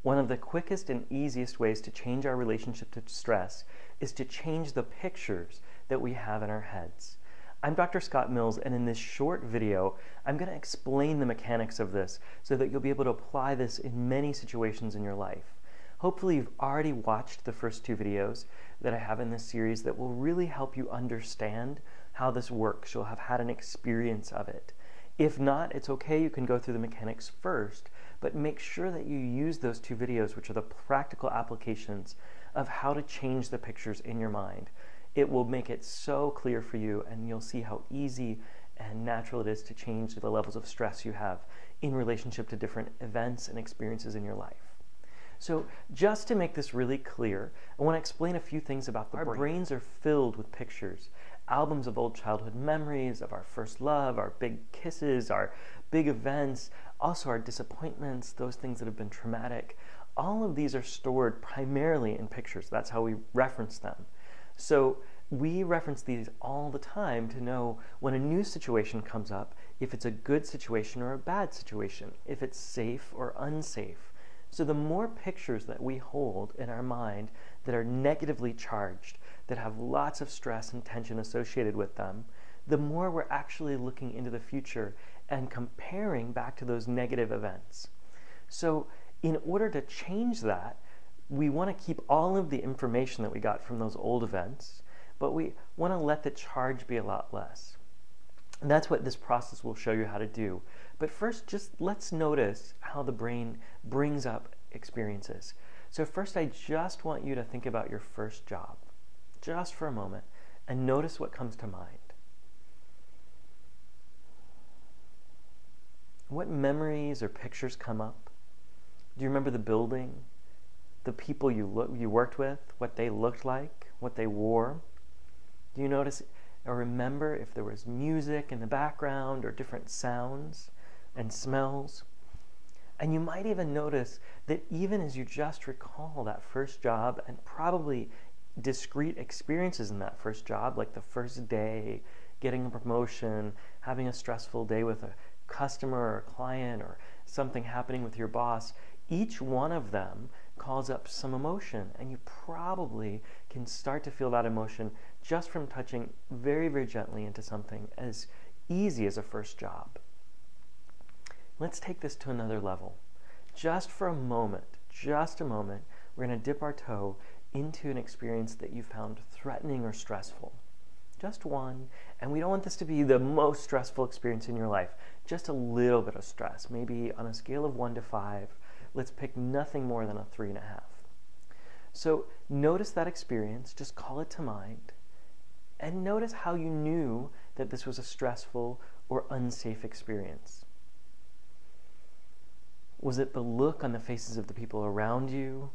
One of the quickest and easiest ways to change our relationship to stress is to change the pictures that we have in our heads. I'm Dr. Scott Mills, and in this short video, I'm going to explain the mechanics of this so that you'll be able to apply this in many situations in your life. Hopefully you've already watched the first two videos that I have in this series that will really help you understand how this works. You'll have had an experience of it. If not, it's okay, you can go through the mechanics first, but make sure that you use those two videos, which are the practical applications of how to change the pictures in your mind. It will make it so clear for you, and you'll see how easy and natural it is to change the levels of stress you have in relationship to different events and experiences in your life. So just to make this really clear, I want to explain a few things about the brain. Our brains are filled with pictures, albums of old childhood memories, of our first love, our big kisses, our big events, also our disappointments, those things that have been traumatic. All of these are stored primarily in pictures. That's how we reference them. So we reference these all the time to know when a new situation comes up, if it's a good situation or a bad situation, if it's safe or unsafe. So the more pictures that we hold in our mind that are negatively charged, that have lots of stress and tension associated with them, the more we're actually looking into the future and comparing back to those negative events. So in order to change that, we want to keep all of the information that we got from those old events, but we want to let the charge be a lot less. And that's what this process will show you how to do. But first, just let's notice how the brain brings up experiences. So first, I just want you to think about your first job, just for a moment, and notice what comes to mind. What memories or pictures come up? Do you remember the building, the people you worked with, what they looked like, what they wore? Do you notice or remember if there was music in the background or different sounds and smells? And you might even notice that even as you just recall that first job and probably discrete experiences in that first job, like the first day, getting a promotion, having a stressful day with a customer or a client, or something happening with your boss, each one of them calls up some emotion, and you probably can start to feel that emotion just from touching very, very gently into something as easy as a first job. Let's take this to another level. Just for a moment, we're going to dip our toe into an experience that you found threatening or stressful. Just one, and we don't want this to be the most stressful experience in your life, just a little bit of stress, maybe on a scale of 1 to 5, let's pick nothing more than a 3.5. So notice that experience, just call it to mind, and notice how you knew that this was a stressful or unsafe experience. Was it the look on the faces of the people around you?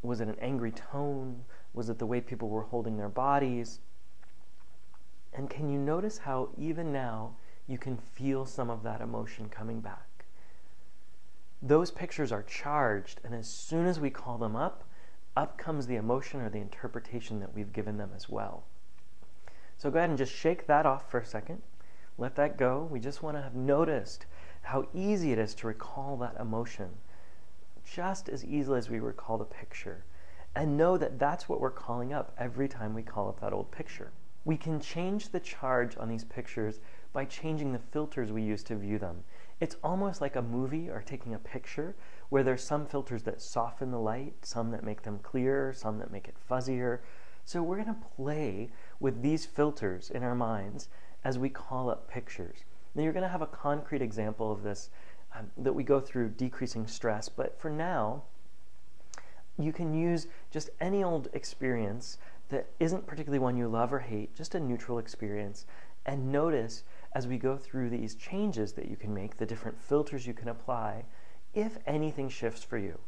Was it an angry tone? Was it the way people were holding their bodies? And can you notice how even now you can feel some of that emotion coming back? Those pictures are charged, and as soon as we call them up comes the emotion or the interpretation that we've given them as well. So go ahead and just shake that off for a second. Let that go. We just want to have noticed how easy it is to recall that emotion, just as easily as we recall the picture. And know that that's what we're calling up every time we call up that old picture. We can change the charge on these pictures by changing the filters we use to view them. It's almost like a movie or taking a picture where there's some filters that soften the light, some that make them clearer, some that make it fuzzier. So we're going to play with these filters in our minds as we call up pictures. Now you're going to have a concrete example of this that we go through decreasing stress, but for now, you can use just any old experience that isn't particularly one you love or hate, just a neutral experience, and notice as we go through these changes that you can make, the different filters you can apply, if anything shifts for you.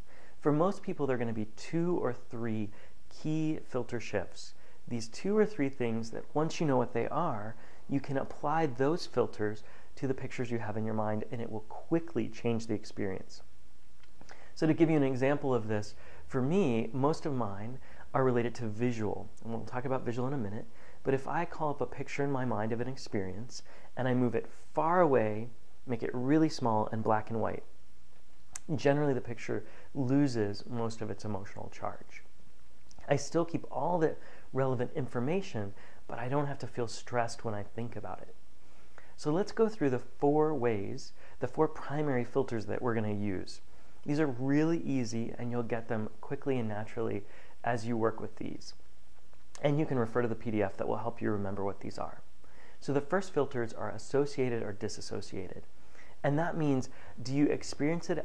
For most people, there are going to be 2 or 3 key filter shifts. These 2 or 3 things that once you know what they are, you can apply those filters to the pictures you have in your mind, and it will quickly change the experience. So to give you an example of this, for me, most of mine are related to visual, and we'll talk about visual in a minute, but if I call up a picture in my mind of an experience, and I move it far away, make it really small and black and white, generally the picture loses most of its emotional charge. I still keep all the relevant information, but I don't have to feel stressed when I think about it. So let's go through the 4 ways, the 4 primary filters that we're going to use. These are really easy, and you'll get them quickly and naturally as you work with these. And you can refer to the PDF that will help you remember what these are. So the first filters are associated or disassociated. And that means, do you experience it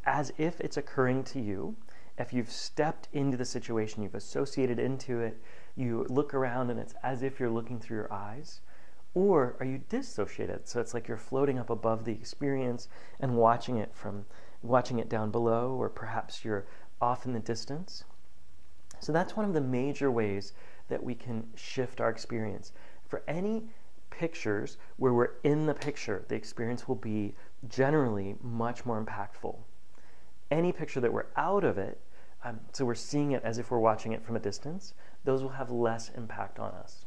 as if it's occurring to you? If you've stepped into the situation, you've associated into it, you look around and it's as if you're looking through your eyes? Or are you dissociated? So it's like you're floating up above the experience and watching it down below, or perhaps you're off in the distance. So that's one of the major ways that we can shift our experience. For any pictures where we're in the picture, the experience will be generally much more impactful. Any picture that we're out of it, so we're seeing it as if we're watching it from a distance, those will have less impact on us.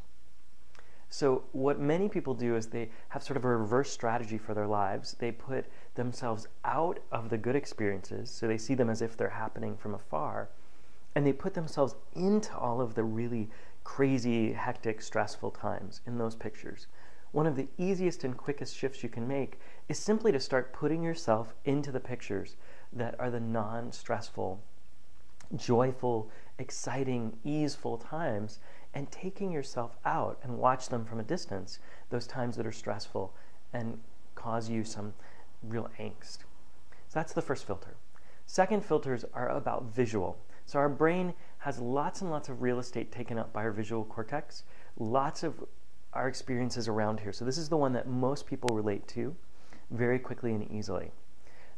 So what many people do is they have sort of a reverse strategy for their lives. They put themselves out of the good experiences, so they see them as if they're happening from afar, and they put themselves into all of the really crazy, hectic, stressful times in those pictures. One of the easiest and quickest shifts you can make is simply to start putting yourself into the pictures that are the non-stressful, joyful, exciting, easeful times, and taking yourself out and watch them from a distance, those times that are stressful and cause you some real angst. So that's the first filter. Second filters are about visual. So our brain has lots and lots of real estate taken up by our visual cortex, lots of our experiences around here. So this is the one that most people relate to very quickly and easily.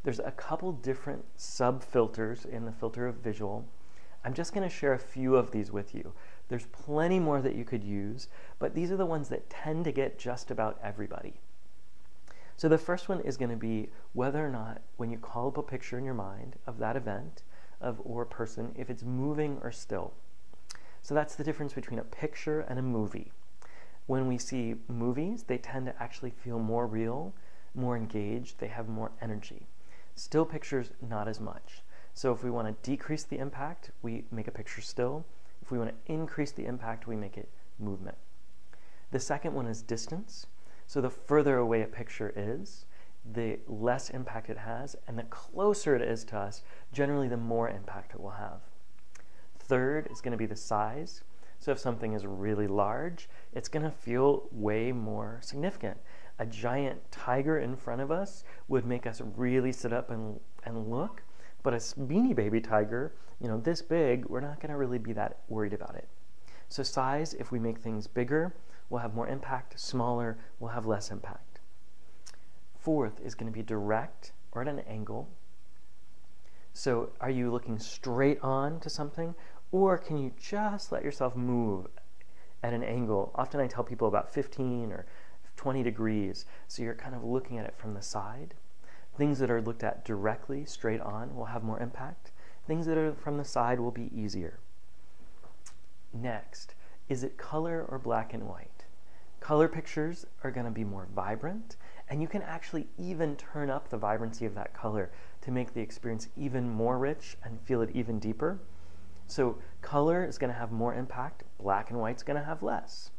There's a couple different sub-filters in the filter of visual. I'm just going to share a few of these with you. There's plenty more that you could use, but these are the ones that tend to get just about everybody. So the first one is going to be whether or not, when you call up a picture in your mind of that event or person, if it's moving or still. So that's the difference between a picture and a movie. When we see movies, they tend to actually feel more real, more engaged, they have more energy. Still pictures, not as much. So if we want to decrease the impact, we make a picture still. If we want to increase the impact, we make it movement. The second one is distance. So the further away a picture is, the less impact it has, and the closer it is to us, generally the more impact it will have. Third is going to be the size. So if something is really large, it's going to feel way more significant. A giant tiger in front of us would make us really sit up and look, but a Beanie Baby tiger, this big, we're not going to really be that worried about it. So size, if we make things bigger, will have more impact. Smaller will have less impact. Fourth is going to be direct or at an angle. So are you looking straight on to something, or can you just let yourself move at an angle? Often I tell people about 15 or 20 degrees, so you're kind of looking at it from the side. Things that are looked at directly, straight on, will have more impact. Things that are from the side will be easier. Next, is it color or black and white? Color pictures are going to be more vibrant, and you can actually even turn up the vibrancy of that color to make the experience even more rich and feel it even deeper. So color is going to have more impact, black and white is going to have less.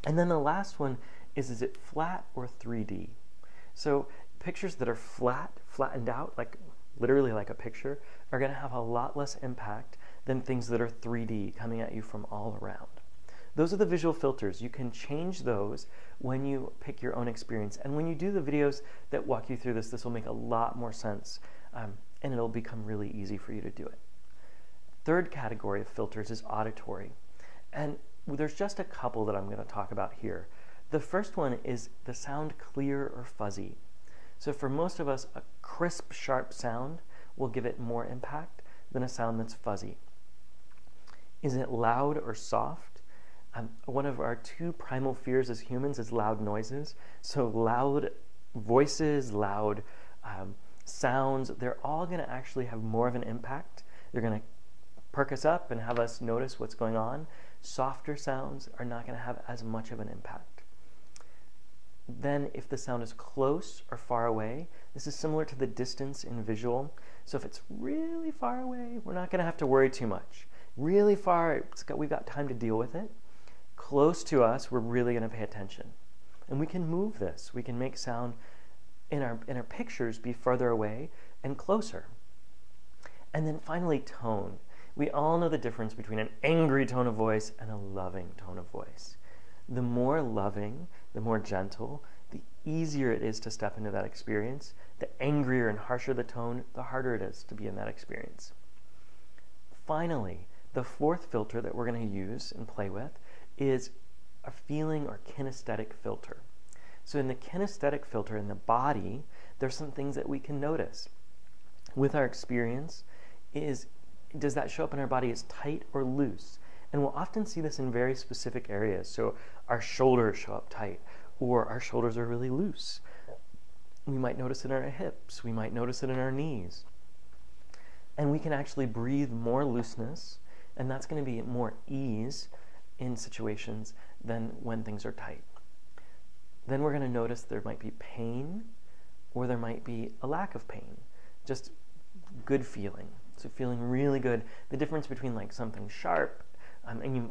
And then the last one is it flat or 3D? So pictures that are flattened out, like literally like a picture, are going to have a lot less impact than things that are 3D coming at you from all around. Those are the visual filters. You can change those when you pick your own experience. And when you do the videos that walk you through this will make a lot more sense, and it'll become really easy for you to do it. Third category of filters is auditory. And there's just a couple that I'm going to talk about here. The first one is the sound clear or fuzzy. So for most of us, a crisp, sharp sound will give it more impact than a sound that's fuzzy. Is it loud or soft? One of our 2 primal fears as humans is loud noises. So loud voices, loud sounds, they're all going to actually have more of an impact. They're going to perk us up and have us notice what's going on. Softer sounds are not going to have as much of an impact. Then if the sound is close or far away, this is similar to the distance in visual. So if it's really far away, we're not going to have to worry too much. Really far, we've got time to deal with it. Close to us, we're really going to pay attention. And we can move this. We can make sound in our pictures be further away and closer. And then finally, tone. We all know the difference between an angry tone of voice and a loving tone of voice. The more loving, the more gentle, the easier it is to step into that experience. The angrier and harsher the tone, the harder it is to be in that experience. Finally, the fourth filter that we're going to use and play with is a feeling or kinesthetic filter. So in the kinesthetic filter in the body, there's some things that we can notice. With our experience, does that show up in our body as tight or loose? And we'll often see this in very specific areas. So our shoulders show up tight, or our shoulders are really loose. We might notice it in our hips. We might notice it in our knees. And we can actually breathe more looseness, and that's going to be more ease in situations than when things are tight. Then we're going to notice there might be pain, or there might be a lack of pain. Just good feeling. So feeling really good. The difference between like something sharp,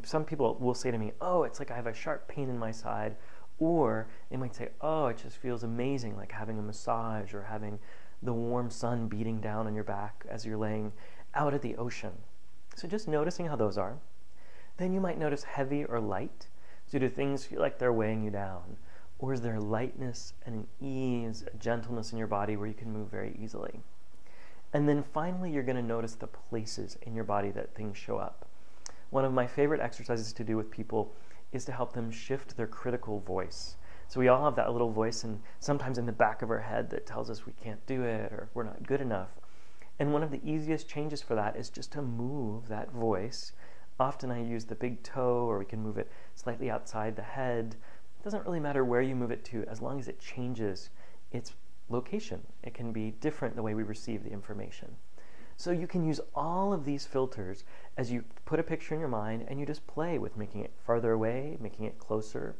some people will say to me, oh, it's like I have a sharp pain in my side. Or they might say, oh, it just feels amazing, like having a massage or having the warm sun beating down on your back as you're laying out at the ocean. So just noticing how those are. Then you might notice heavy or light. So do things feel like they're weighing you down? Or is there lightness and an ease, a gentleness in your body where you can move very easily? And then finally, you're going to notice the places in your body that things show up. One of my favorite exercises to do with people is to help them shift their critical voice. So we all have that little voice, and sometimes in the back of our head that tells us we can't do it or we're not good enough. And one of the easiest changes for that is just to move that voice. Often I use the big toe, or we can move it slightly outside the head. It doesn't really matter where you move it to, as long as it changes its location. It can be different the way we receive the information. So you can use all of these filters as you put a picture in your mind and you just play with making it farther away, making it closer,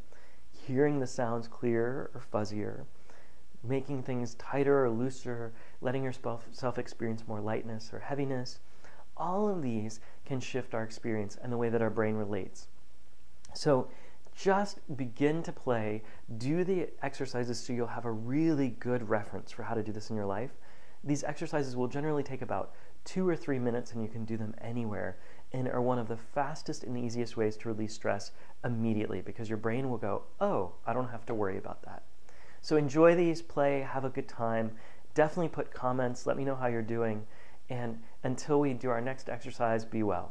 hearing the sounds clearer or fuzzier, making things tighter or looser, letting yourself experience more lightness or heaviness. All of these can shift our experience and the way that our brain relates. So just begin to play, do the exercises so you'll have a really good reference for how to do this in your life. These exercises will generally take about 2 or 3 minutes, and you can do them anywhere, and are one of the fastest and easiest ways to release stress immediately, because your brain will go, oh, I don't have to worry about that. So enjoy these, play, have a good time. Definitely put comments, let me know how you're doing, and until we do our next exercise, be well.